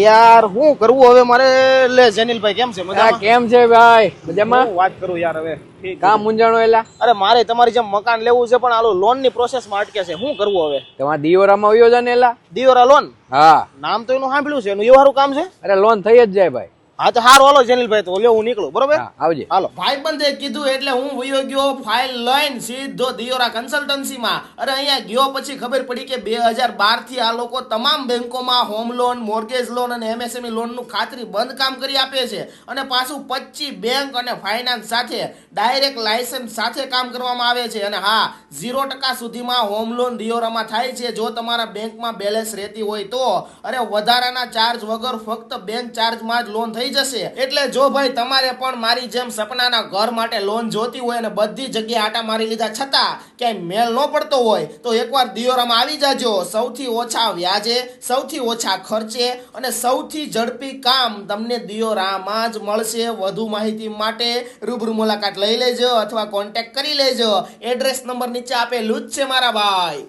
યાર શું કરવું હવે મારે? લે જેનિલભાઈ કેમ છે? મજામાં? કેમ છે ભાઈ? મજામાં? હું વાત કરું યાર હવે. કામ મૂંઝાણો એલા? અરે મારે તમારી જેમ મકાન લેવું છે પણ આલો લોન ની પ્રોસેસ માં અટકે છે. શું કરવું હવે? તમારા દિયોરામાં વયો જા ને એલા. દિયોરા લોન? હા. નામ તો એનું સાંભળ્યું છે. એનું એવું કામ છે? અરે લોન થઈ જ જાય ભાઈ. હા તો હારું હાલો જેનિલભાઈ, તો લ્યો હું નીકળું. બરોબર, હા, આવજે. હાલો. ભાઈબંધે કીધું એટલે હું વયો ગયો ફાઇલ લઈને સીધો દિયોરા કન્સલ્ટન્સીમાં. અરે અહીંયા ગયો પછી ખબર પડી કે 2012 થી આ લોકો તમામ બેંકોમાં હોમ લોન, મોર્ગેજ લોન અને એમએસએમઈ લોનનું ખાતરી બંધ કામ કરી આપે છે. અને પાછું 25 બેંક અને ફાઇનાન્સ સાથે ડાયરેક્ટ લાયસન્સ સાથે કામ કરવામાં આવે છે. અને હા, 0% સુધીમાં હોમ લોન દિયોરામાં થાય છે જો તમારા બેંકમાં બેલેન્સ રહેતી હોય તો. અરે વધારાના ચાર્જ વગર ફક્ત બેંક ચાર્જમાં જ લોન થઈ જશે. એટલે જો ભાઈ તમારે પણ મારી જેમ સપનાના ઘર માટે લોન જોતી હોય અને બધી જગ્યાએ આટા મારી લીધા છતાં ક્યાંય મેલ ન પડતો હોય તો એકવાર દિયોરામાં આવી જાજો. સૌથી ઓછા વ્યાજે, સૌથી ઓછા ખર્ચે અને સૌથી ઝડપી કામ તમને દિયોરામાં જ મળશે. વધુ માહિતી માટે રૂબરૂ મુલાકાત લઈ લેજો અથવા કોન્ટેક્ટ કરી લેજો. એડ્રેસ નંબર નીચે આપેલું જ છે મારા ભાઈ.